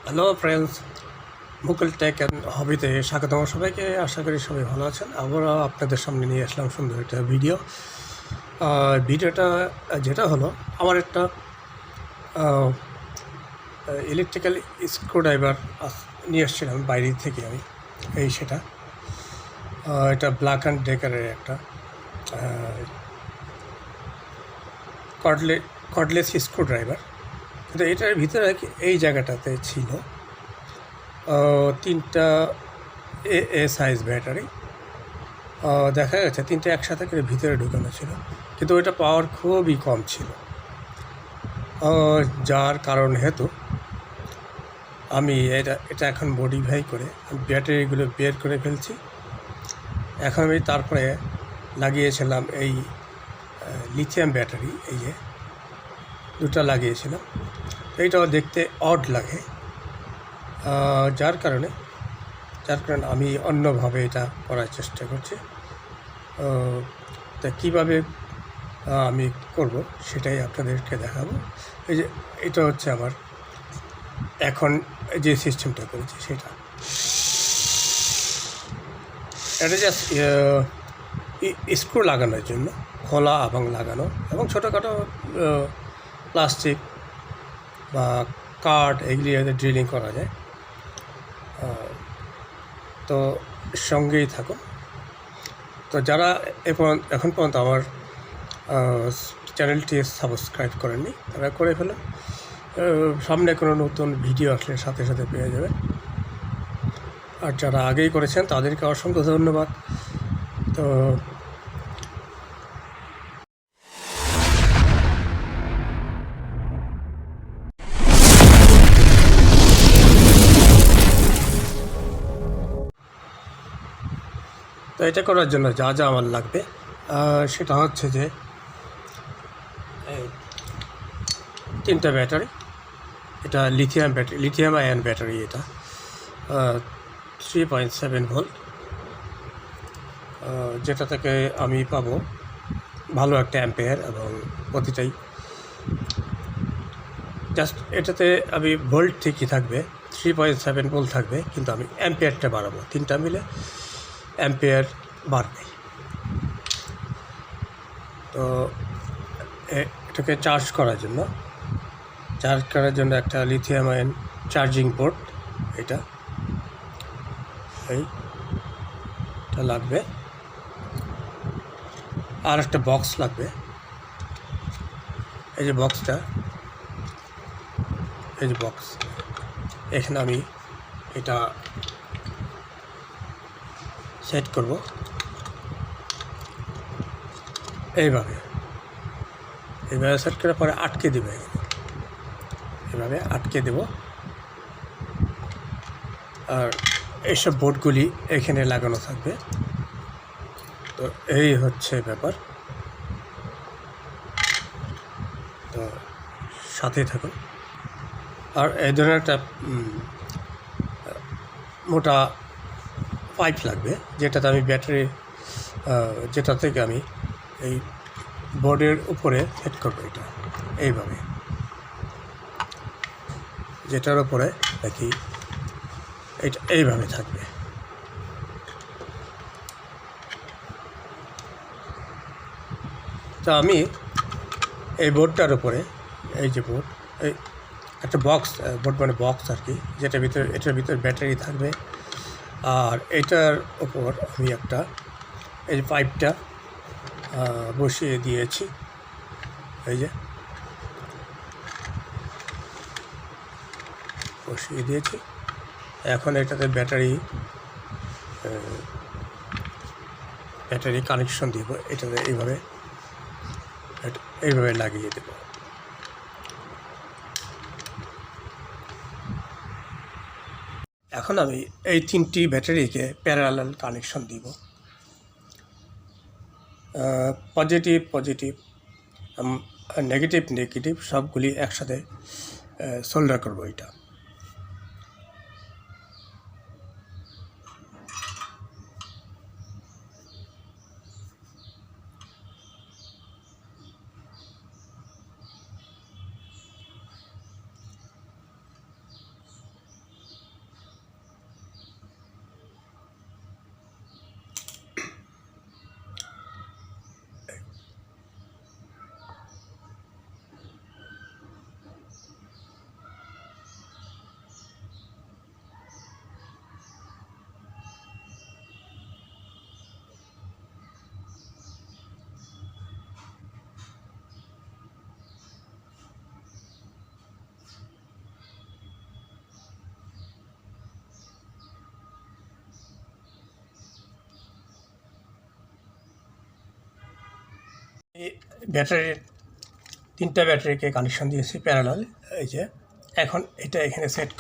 Hello friends, Mukul tech and হবিতে স্বাগতম সবাইকে। আশা করি সবাই ভালো আছেন। আবারও আপনাদের সামনে নিয়ে আসলাম সুন্দর একটা ভিডিওটা যেটা হলো আমার একটা ইলেকট্রিক্যাল স্ক্রুড্রাইভার নিয়ে এসেছিলাম বাইরে থেকে আমি। সেটা এটা ব্ল্যাক অ্যান্ড ডেকারের একটা কর্ডলেস স্ক্রুড্রাইভার। কিন্তু এটার ভিতরে এই জায়গাটাতে ছিল 3টা এ সাইজ ব্যাটারি। দেখা গেছে 3টে একসাথে করে ভিতরে ঢুকানো ছিল, কিন্তু ওইটা পাওয়ার খুবই কম ছিল। যার কারণ হেতু আমি এটা এখন মডিফাই করে ব্যাটারিগুলো বের করে ফেলছি। এখন আমি তারপরে লাগিয়েছিলাম এই লিথিয়াম ব্যাটারি, এই যে 2টা লাগিয়েছিলাম। এইটাও দেখতে অড লাগে, যার কারণে আমি অন্যভাবে এটা করার চেষ্টা করছি। তা কীভাবে আমি করব সেটাই আপনাদেরকে দেখাবো। এই যে এটা হচ্ছে আমার এখন যে সিস্টেমটা করেছি সেটা। এটা জাস্ট স্ক্রু লাগানোর জন্য, খোলা এবং লাগানো, এবং ছোটোখাটো প্লাস্টিক বা কাঠ এগুলি ড্রিলিং করা যায়। তো সঙ্গেই থাকুন। তো যারা এখন পর্যন্ত আমার চ্যানেলটি সাবস্ক্রাইব করেননি তারা করে ফেলুন। সামনে কোনো নতুন ভিডিও আসলে সাথে সাথে পেয়ে যাবেন। আর যারা আগেই করেছেন তাদেরকে অসংখ্য ধন্যবাদ। তো এটা করার জন্য যা যা আমার লাগবে সেটা হচ্ছে যে 3টা ব্যাটারি। এটা লিথিয়াম আয়ন ব্যাটারি। এটা 3.7 ভোল্ট, যেটা থেকে আমি পাবো ভালো একটা অ্যাম্পেয়ার, এবং প্রতিটাই জাস্ট এটাতে আমি ভোল্ট ঠিকই থাকবে, 3.7 ভোল্ট থাকবে, কিন্তু আমি অ্যাম্পেয়ারটা বাড়াবো। 3টা মিলে অ্যাম্পেয়ার বাড়বে। তো এটাকে চার্জ করার জন্য একটা লিথিয়াম আয়ন চার্জিং পোর্ট এইটা লাগবে। আর একটা বক্স লাগবে। এই যে বক্স, এখানে আমি এটা সেট করব এইভাবে সেট করার পরে আটকে দেবে, এভাবে আটকে দেব। আর এইসব বোর্ডগুলি এখানে লাগানো থাকবে। তো এই হচ্ছে ব্যাপার। তো সাথেই থাকুন। আর এই ধরনের একটা মোটা পাইপ লাগবে, যেটাতে আমি যেটা থেকে আমি এই বোর্ডের উপরে সেট করবো। এটা এইভাবে, যেটার উপরে দেখি এটা এইভাবে থাকবে। তো আমি এই বোর্ডটার উপরে, এই যে বোর্ড, এই একটা বোর্ড মানে বক্স আর কি, এটার ভিতরে ব্যাটারি থাকবে। আর এটার ওপর আমি এই যে পাইপটা বসিয়ে দিয়েছি। এই যে বসিয়ে দিয়েছি। এখন এটাতে ব্যাটারি কানেকশন দিব। এটাতে এইভাবে লাগিয়ে দেব। এখন আমি এই 3টি ব্যাটারিকে প্যারালাল কানেকশন দিব। পজিটিভ নেগেটিভ সবগুলি একসাথে সোল্ডার করব। এটা ব্যাটারির 3টা ব্যাটারিকে কানেকশন দিয়েছি প্যারালাল। এই যে এখন এটা এখানে সেট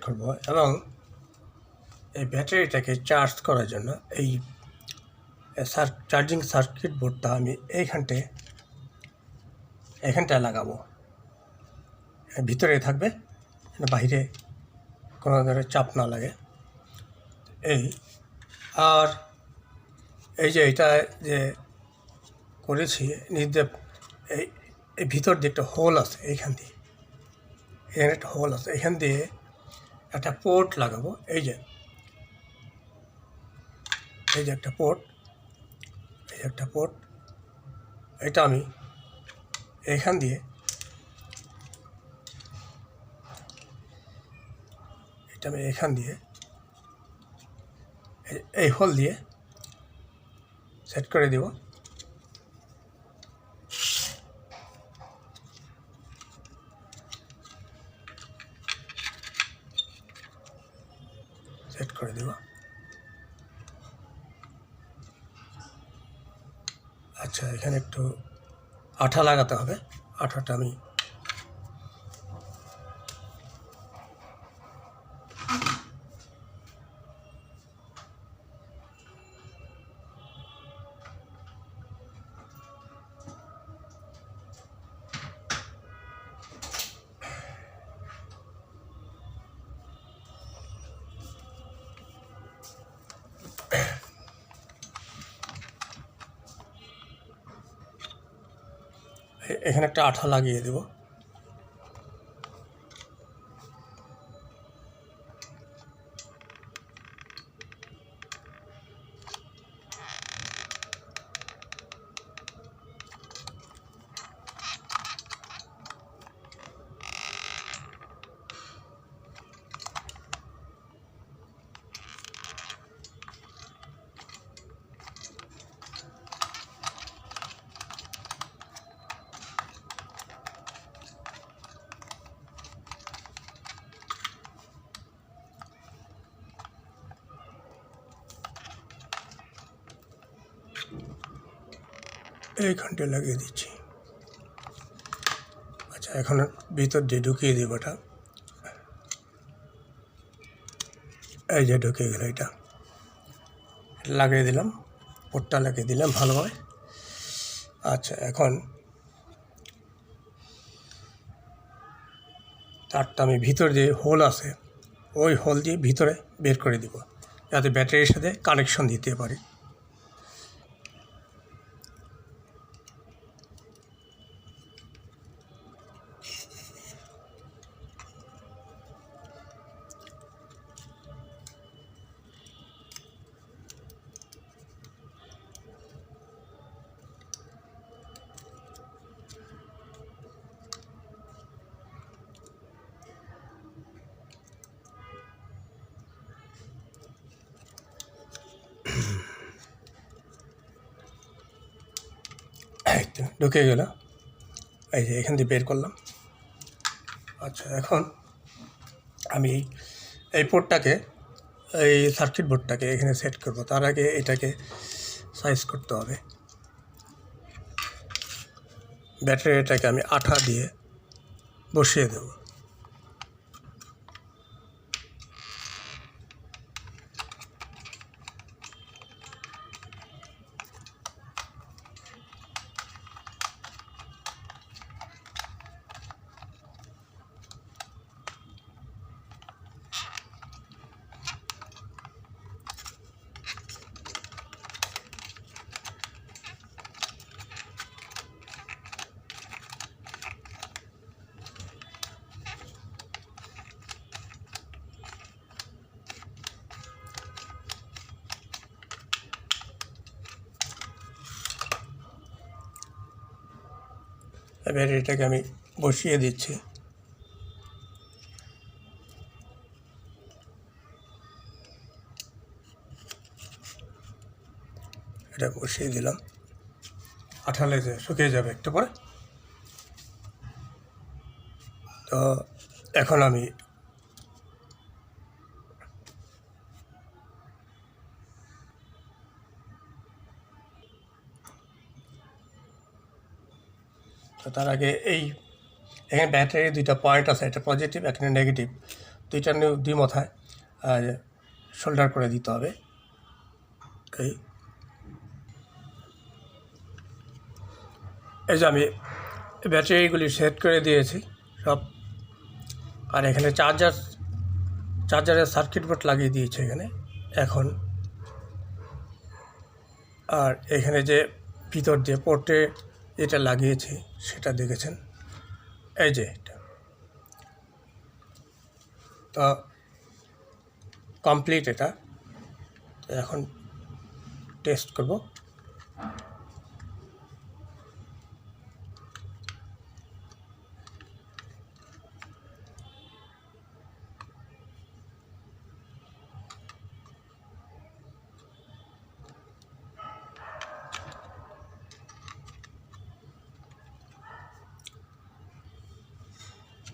করব এবং এই ব্যাটারিটাকে চার্জ করার জন্য এই চার্জিং সার্কিট বোর্ডটা আমি এখানটায় লাগাবো। ভিতরে থাকবে, বাইরে কোনো ধরনের চাপ না লাগে। আর এই যে এটা যে করেছি নিজে, এই ভিতর দিয়ে একটা হোল আছে, এখানে একটা হোল আছে, এখান দিয়ে একটা পোর্ট লাগাবো। এই যে একটা পোর্ট, এটা আমি এখান দিয়ে এই হোল দিয়ে সেট করে দেব। আচ্ছা, এখানে একটু আঠা লাগাতে হবে। আঠাটা আমি এখানে একটা আঠা লাগিয়ে দেব। এইখানটায় লাগিয়ে দিচ্ছি। আচ্ছা, এখন ভিতর দিয়ে ঢুকিয়ে দেবো এটা। এই যে ঢুকে গেল, এটা লাগিয়ে দিলাম, পোর্টটা লাগিয়ে দিলাম ভালোভাবে। আচ্ছা, এখন তারটা আমি ভিতর যে হোল আছে, ওই হোল দিয়ে ভিতরে বের করে দিব, যাতে ব্যাটারির সাথে কানেকশন দিতে পারি। ঢুকে গেল, এই যে এখান দিয়ে বের করলাম। আচ্ছা, এখন আমি এই পোর্টটাকে, এই সার্কিট বোর্ডটাকে এখানে সেট করব। তার আগে এটাকে সাইজ করতে হবে। ব্যাটারিটাকে আমি আঠা দিয়ে বসিয়ে দেব। এবার এটাকে আমি বসিয়ে দিচ্ছি। এটা বসিয়ে দিলাম, আঠা লেগে শুকিয়ে যাবে একটু পরে। তো এখন আমি তার আগে এখানে ব্যাটারি দুইটা পয়েন্ট আছে, একটা পজিটিভ একটা নেগেটিভ, দুইটা দুই মাথায় শোল্ডার করে দিতে হবে। এই যে আমি ব্যাটারিগুলি সেট করে দিয়েছি সব, আর এখানে চার্জারের সার্কিট বোর্ড লাগিয়ে দিয়েছি এখানে এখন। আর এখানে যে ভিতর দিয়ে পোর্টে যেটা লাগিয়েছি সেটা দেখেছেন, এই যে এটা তো কমপ্লিট। এটা তো এখন টেস্ট করব।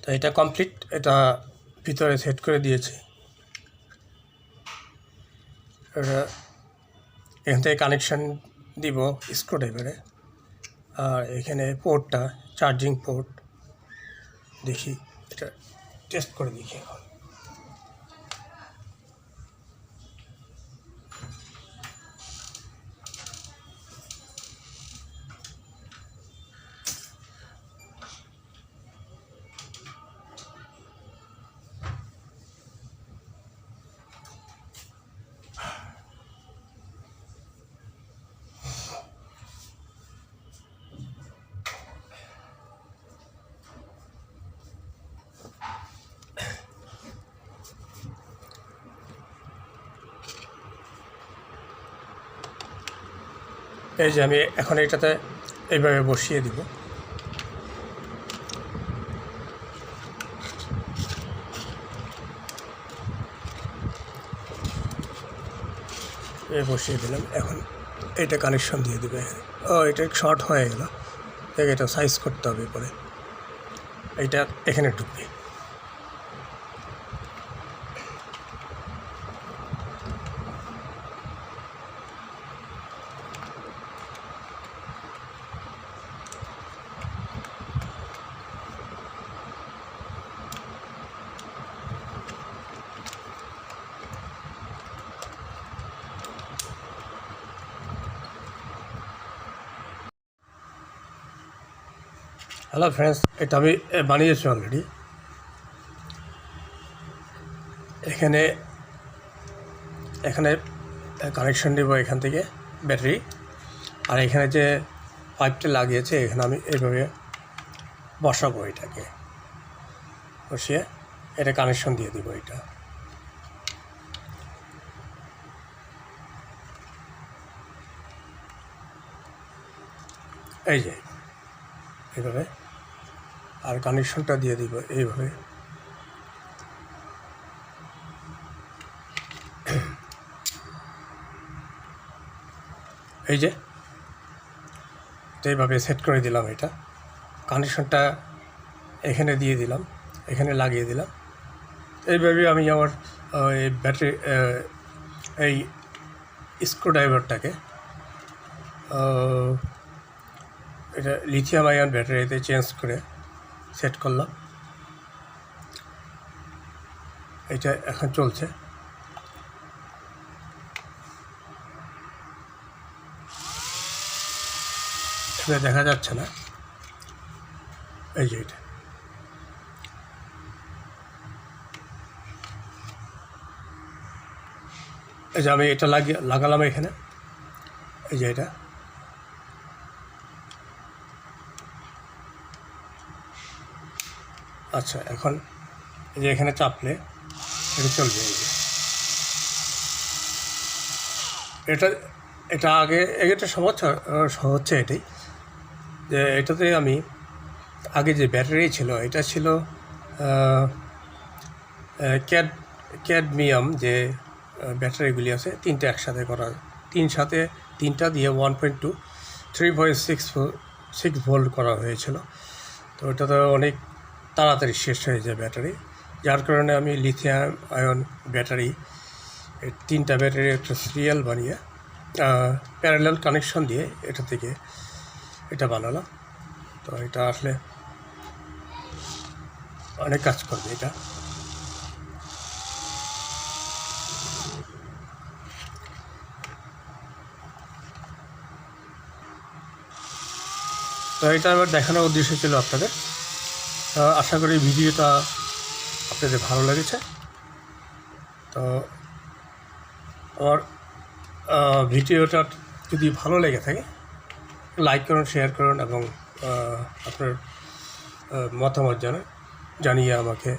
তো এটা কমপ্লিট, এটা ভিতরে সেট করে দিয়েছি। এটা এখান থেকে কানেকশান দিব স্ক্রুড্রাইভারে। আর এখানে পোর্টটা চার্জিং পোর্ট, দেখি এটা টেস্ট করে দেখি এখন। এই যে আমি এখন এটাতে এইভাবে বসিয়ে দিব। বসিয়ে দিলাম, এখন এটা কানেকশন দিয়ে দেবে। এটা শর্ট হয়ে গেল, এটা সাইজ করতে হবে পরে। এইটা এখানে ঢুকবে। হ্যালো ফ্রেন্ডস, এটা আমি বানিয়েছি অলরেডি। এখানে কানেকশন দেব এখান থেকে ব্যাটারি, আর এখানে যে পাইপটা লাগিয়েছে এখানে আমি এইভাবে বসাবো। এটাকে বসিয়ে এটা কানেকশন দিয়ে দিব। এটা এই যে এইভাবে, আর কানেকশনটা দিয়ে দিব এইভাবে। এই যে এইভাবে সেট করে দিলাম। এটা কানেকশনটা এখানে দিয়ে দিলাম, এখানে লাগিয়ে দিলাম। এইভাবে আমি আমার এই ব্যাটারি এই স্ক্রুড্রাইভারটাকে এটা লিথিয়াম আয়ন ব্যাটারিতে চেঞ্জ করে সেট করলাম। এটা এখন চলছে। এটা দেখা যাচ্ছে না, এই যে এটা এই যে আমি এটা লাগালাম এখানে। এই যে এটা আচ্ছা, এখন এই যে এখানে চাপলে এটা চলবে। এই যে এটা আগে এটা সমস্যা হচ্ছে এটাই যে এটাতে আমি আগে যে ব্যাটারি ছিল এটা ছিল ক্যাডমিয়াম যে ব্যাটারিগুলি আছে, তিনটা একসাথে করা, তিনটা দিয়ে 1.2 3.6 ভোল্ট করা হয়েছিল। তো ওটা তো অনেক তাড়াতাড়ি শেষ হয়ে যায় ব্যাটারি, যার কারণে আমি লিথিয়াম আয়ন ব্যাটারি এই তিনটা ব্যাটারি একটা সিরিয়াল বানিয়ে প্যারালাল কানেকশন দিয়ে এটা থেকে এটা বানালাম। তো এটা আসলে অনেক কাজ করবে এটা। তো এটা আমার দেখানোর উদ্দেশ্য ছিল আপনাদের। আশা করি ভিডিওটা আপনাদের ভালো লেগেছে। তো আমার ভিডিওটা যদি ভালো লেগে থাকে লাইক করুন, শেয়ার করুন এবং আপনার মতামত জানিয়ে আমাকে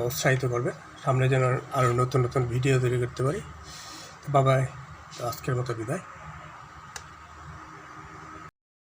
উৎসাহিত করবেন, সামনে যেন আরও নতুন নতুন ভিডিও তৈরি করতে পারি। বাবাই, আজকের মতো বিদায়।